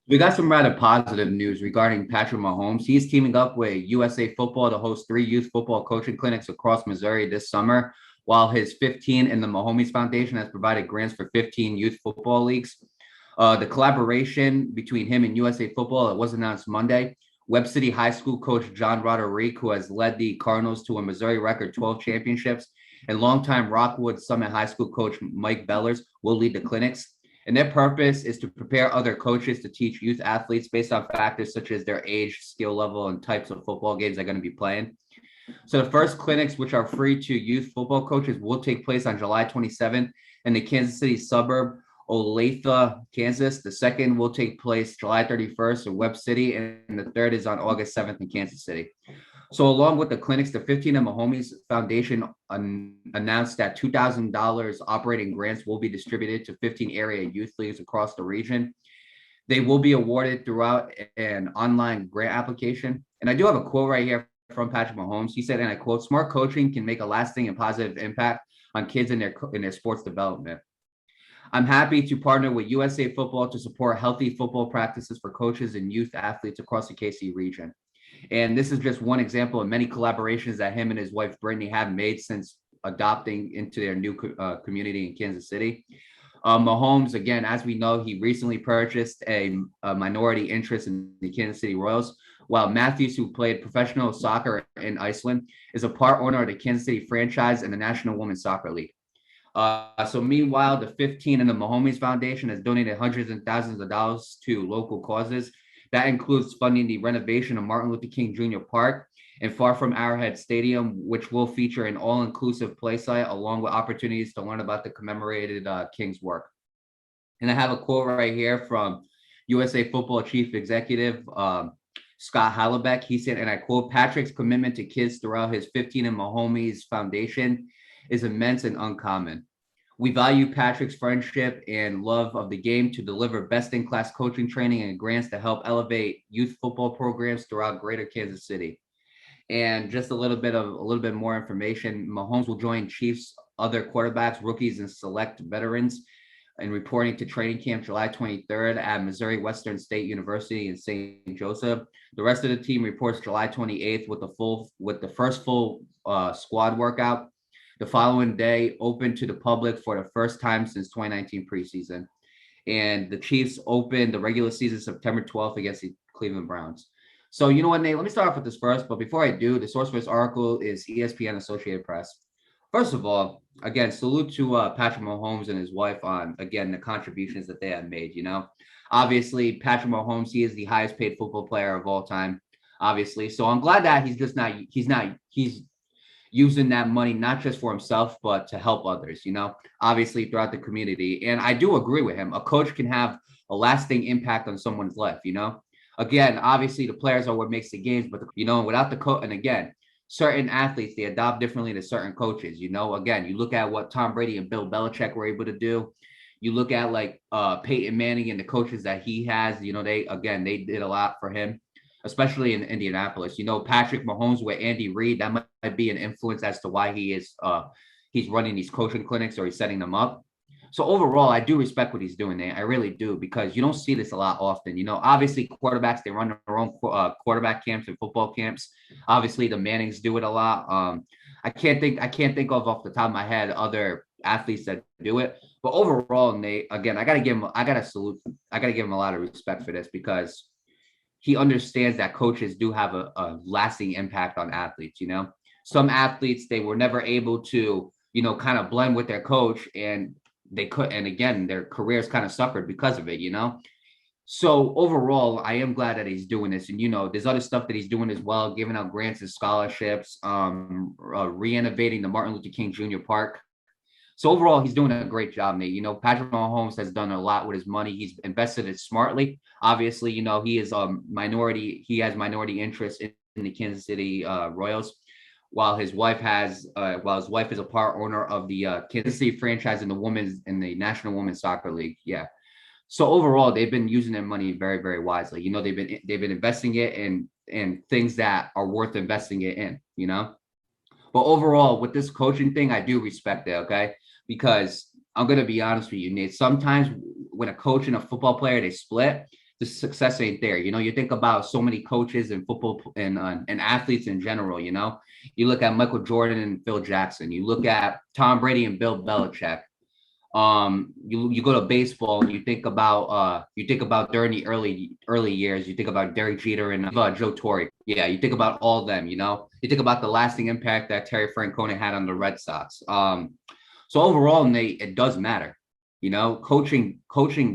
We got some rather positive news regarding Patrick Mahomes. He is teaming up with USA Football to host 3 youth football coaching clinics across Missouri this summer, while his 15 and the Mahomes Foundation has provided grants for 15 youth football leagues. The collaboration between him and USA Football, it was announced Monday. Webb City High School coach John Roderick, who has led the Cardinals to a Missouri record 12 championships, and longtime Rockwood Summit High School coach Mike Bellers will lead the clinics. And their purpose is to prepare other coaches to teach youth athletes based on factors such as their age, skill level, and types of football games they're going to be playing. So the first clinics, which are free to youth football coaches, will take place on July 27th in the Kansas City suburb, Olathe, Kansas. The second will take place July 31st in Webb City, and the third is on August 7th in Kansas City. So along with the clinics, the 15 and Mahomes Foundation announced that $2,000 operating grants will be distributed to 15 area youth leagues across the region. They will be awarded throughout an online grant application. And I do have a quote right here from Patrick Mahomes. He said, and I quote, "Smart coaching can make a lasting and positive impact on kids in their sports development. I'm happy to partner with USA Football to support healthy football practices for coaches and youth athletes across the KC region." And this is just one example of many collaborations that him and his wife, Brittany, have made since adopting into their new community in Kansas City. Mahomes, again, as we know, he recently purchased a minority interest in the Kansas City Royals, while Matthews, who played professional soccer in Iceland, is a part owner of the Kansas City franchise and the National Women's Soccer League. So meanwhile, the 15 and the Mahomes Foundation has donated hundreds and thousands of dollars to local causes. That includes funding the renovation of Martin Luther King Jr. Park and Far From Arrowhead Stadium, which will feature an all-inclusive play site along with opportunities to learn about the commemorated King's work. And I have a quote right here from USA Football Chief Executive Scott Hallebeck. He said, and I quote, "Patrick's commitment to kids throughout his 15 and Mahomes Foundation is immense and uncommon. We value Patrick's friendship and love of the game to deliver best-in-class coaching training and grants to help elevate youth football programs throughout Greater Kansas City." And just a little bit more information. Mahomes will join Chiefs' other quarterbacks, rookies, and select veterans in reporting to training camp July 23rd at Missouri Western State University in St. Joseph. The rest of the team reports July 28th with the first full squad workout. The following day, open to the public for the first time since 2019 preseason. And the Chiefs opened the regular season September 12th against the Cleveland Browns. So you know what, Nate? Let me start off with this first. But before I do, the source for this article is ESPN Associated Press. First of all, again, salute to Patrick Mahomes and his wife on, again, the contributions that they have made, Obviously, Patrick Mahomes, he is the highest paid football player of all time, obviously. So I'm glad that he's using that money not just for himself, but to help others, obviously throughout the community. And I do agree with him. A coach can have a lasting impact on someone's life, Again, obviously the players are what makes the games, but, without the coach, and again, certain athletes, they adopt differently to certain coaches, Again, you look at what Tom Brady and Bill Belichick were able to do. You look at like Peyton Manning and the coaches that he has, they did a lot for him, especially in Indianapolis. Patrick Mahomes with Andy Reid, that might be an influence as to why he's running these coaching clinics or he's setting them up. So overall, I do respect what he's doing there. I really do, because you don't see this a lot often. Obviously quarterbacks, they run their own quarterback camps and football camps. Obviously the Mannings do it a lot. I can't think off the top of my head other athletes that do it. But overall, Nate, again, I gotta give him a lot of respect for this, because he understands that coaches do have a lasting impact on athletes. Some athletes, they were never able to, kind of blend with their coach, and again, their careers kind of suffered because of it, So overall, I am glad that he's doing this. And, there's other stuff that he's doing as well, giving out grants and scholarships, renovating the Martin Luther King Jr. Park. So overall, he's doing a great job, Nate. Patrick Mahomes has done a lot with his money. He's invested it smartly. Obviously, he is he has minority interest in the Kansas City Royals, while his wife is a part owner of the Kansas City franchise in the National Women's Soccer League. Yeah. So overall, they've been using their money very, very wisely. They've been investing it in things that are worth investing it in, But overall, with this coaching thing, I do respect it, okay? Because I'm going to be honest with you, Nate. Sometimes when a coach and a football player, they split, the success ain't there. You think about so many coaches and football and athletes in general. You look at Michael Jordan and Phil Jackson. You look at Tom Brady and Bill Belichick. You go to baseball and you think about during the early years, you think about Derek Jeter and Joe Torre. Yeah, you think about all of them. You think about the lasting impact that Terry Francona had on the Red Sox. So overall, Nate, it does matter. Coaching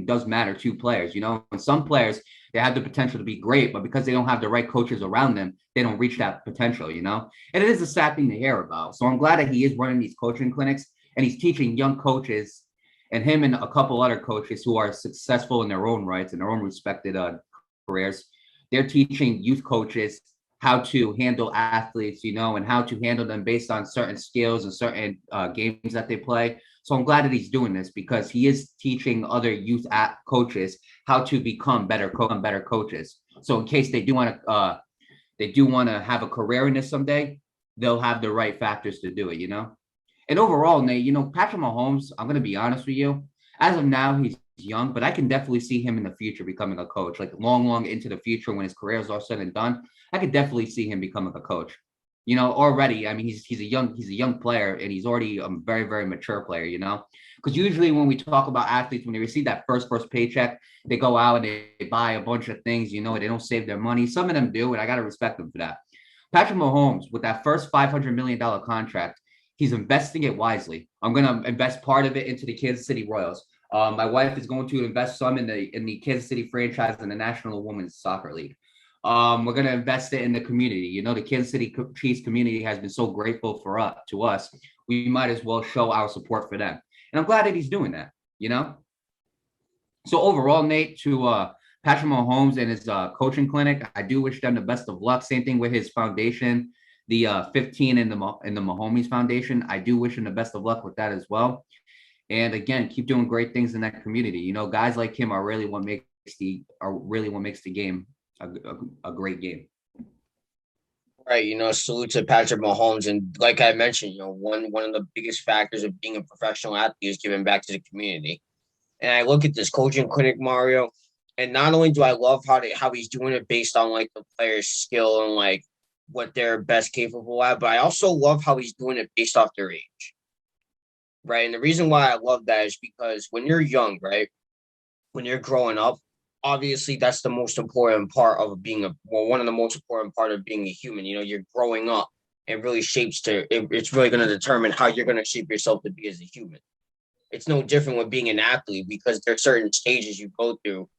does matter to players. And some players, they have the potential to be great, but because they don't have the right coaches around them, they don't reach that potential. And it is a sad thing to hear about. So I'm glad that he is running these coaching clinics and he's teaching young coaches, and him and a couple other coaches who are successful in their own rights and their own respected careers. They're teaching youth coaches how to handle athletes, and how to handle them based on certain skills and certain games that they play. So I'm glad that he's doing this because he is teaching other youth coaches how to become better coaches. So in case they do want to have a career in this someday, they'll have the right factors to do it. And overall, Nate, Patrick Mahomes, I'm going to be honest with you. As of now, he's young, but I can definitely see him in the future becoming a coach, like long into the future when his career is all said and done. I could definitely see him becoming a coach. Already, I mean, he's a young player and he's already a very, very mature player, because usually when we talk about athletes, when they receive that first paycheck, they go out and they buy a bunch of things, they don't save their money. Some of them do, and I got to respect them for that. Patrick Mahomes, with that first $500 million contract, he's investing it wisely. I'm going to invest part of it into the Kansas City Royals. My wife is going to invest some in the Kansas City franchise in the National Women's Soccer League. We're going to invest it in the community. The Kansas City Chiefs community has been so grateful to us. We might as well show our support for them. And I'm glad that he's doing that, So overall, Nate, to Patrick Mahomes and his coaching clinic, I do wish them the best of luck. Same thing with his foundation, the 15 in the Mahomes Foundation. I do wish him the best of luck with that as well. And again, keep doing great things in that community. Guys like him are really what makes the game a great game. Right. Salute to Patrick Mahomes. And like I mentioned, one of the biggest factors of being a professional athlete is giving back to the community. And I look at this coaching clinic, Mario, and not only do I love how he's doing it based on like the player's skill and like what they're best capable at, but I also love how he's doing it based off their age. Right. And the reason why I love that is because when you're young, right, when you're growing up, obviously that's the most important part of being one of the most important part of being a human. You're growing up and really it's really going to determine how you're going to shape yourself to be as a human. It's no different with being an athlete because there are certain stages you go through.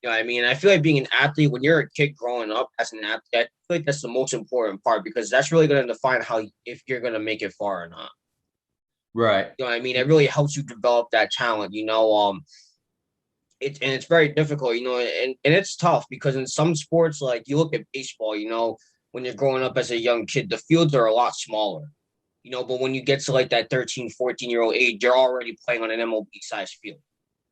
You know what I mean? I feel like being an athlete, when you're a kid growing up as an athlete, I feel like that's the most important part because that's really going to define if you're going to make it far or not. Right. You know what I mean? It really helps you develop that talent, it's very difficult, and it's tough because in some sports, like you look at baseball, when you're growing up as a young kid, the fields are a lot smaller, but when you get to like that 13, 14-year-old age, you're already playing on an MLB sized field.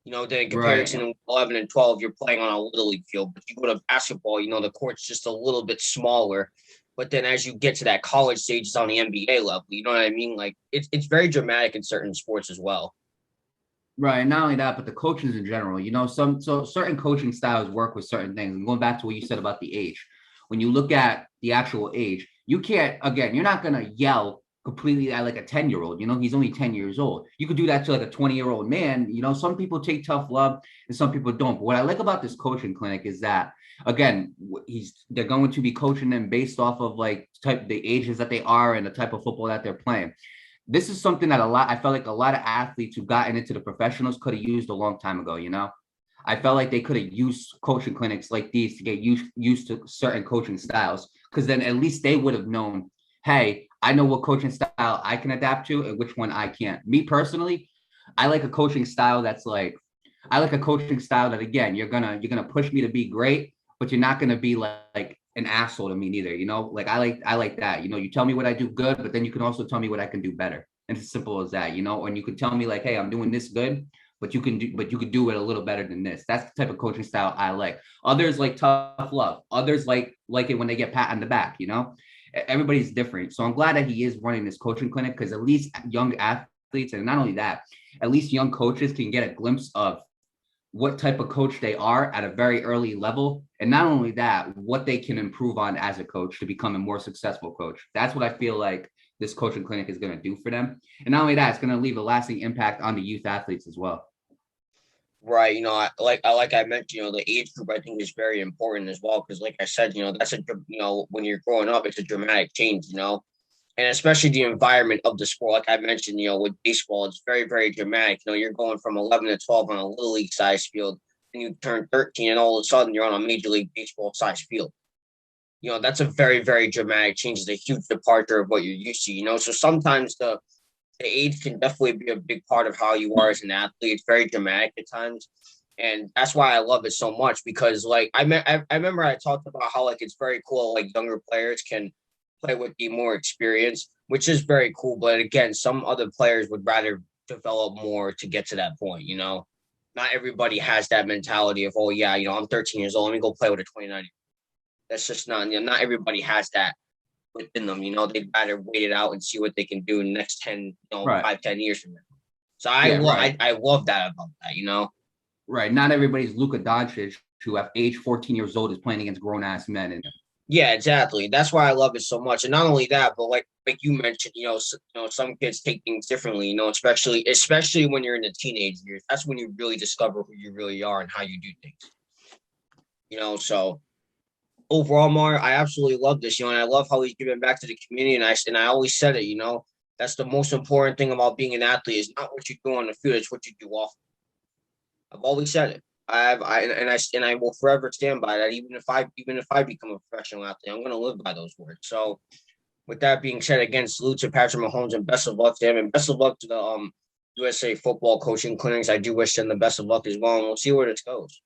Then in comparison to 11 and 12, you're playing on a little league field. But you go to basketball, the court's just a little bit smaller. But then as you get to that college stage, it's on the NBA level. You know what I mean? Like it's very dramatic in certain sports as well. Right. And not only that, but the coaches in general, certain coaching styles work with certain things. And going back to what you said about the age, when you look at the actual age, you're not going to yell completely at like a 10-year-old, he's only 10 years old. You could do that to like a 20-year-old man. Some people take tough love and some people don't. But what I like about this coaching clinic is that, again, they're going to be coaching them based off of like the ages that they are and the type of football that they're playing. This is something that I felt like a lot of athletes who've gotten into the professionals could have used a long time ago, I felt like they could have used coaching clinics like these to get used to certain coaching styles, because then at least they would have known, hey, I know what coaching style I can adapt to and which one I can't. Me personally, I like a coaching style that, again, you're gonna push me to be great, but you're not gonna be like an asshole to me neither. Like I like that. You tell me what I do good, but then you can also tell me what I can do better. And it's as simple as that, and you can tell me like, hey, I'm doing this good, but you can do it a little better than this. That's the type of coaching style I like. Others like tough love. Others like it when they get pat on the back, Everybody's different. So I'm glad that he is running this coaching clinic, because at least young athletes, and not only that, at least young coaches can get a glimpse of what type of coach they are at a very early level. And not only that, what they can improve on as a coach to become a more successful coach. That's what I feel like this coaching clinic is going to do for them. And not only that, it's going to leave a lasting impact on the youth athletes as well. Right. Like I mentioned, the age group I think is very important as well. Cause like I said, that's when you're growing up, it's a dramatic change, and especially the environment of the sport. Like I mentioned, with baseball, it's very, very dramatic. You're going from 11 to 12 on a little league size field, and you turn 13, and all of a sudden you're on a major league baseball size field. That's a very, very dramatic change. It's a huge departure of what you're used to. So sometimes the age can definitely be a big part of how you are as an athlete. It's very dramatic at times. And that's why I love it so much because, like, I remember I talked about how, like, it's very cool, like, younger players can play with the more experience, which is very cool. But again, some other players would rather develop more to get to that point, Not everybody has that mentality of, oh, yeah, I'm 13 years old. Let me go play with a 29. That's just not everybody has that within them. They'd rather wait it out and see what they can do in the next 10, Right. 5-10 years from now. So Right. I love that about that. Right. Not everybody's Luka Doncic, who at age 14 years old is playing against grown ass men. And Yeah, exactly. That's why I love it so much. And not only that, but like you mentioned, some kids take things differently, especially when you're in the teenage years. That's when you really discover who you really are and how you do things. So overall, Mar, I absolutely love this, and I love how he's giving back to the community. And I always said it, that's the most important thing about being an athlete is not what you do on the field, it's what you do off. I've always said it. I will forever stand by that. Even if I become a professional athlete, I'm going to live by those words. So, with that being said, again, salute to Patrick Mahomes and best of luck to him, and best of luck to the USA Football coaching clinics. I do wish them the best of luck as well, and we'll see where this goes.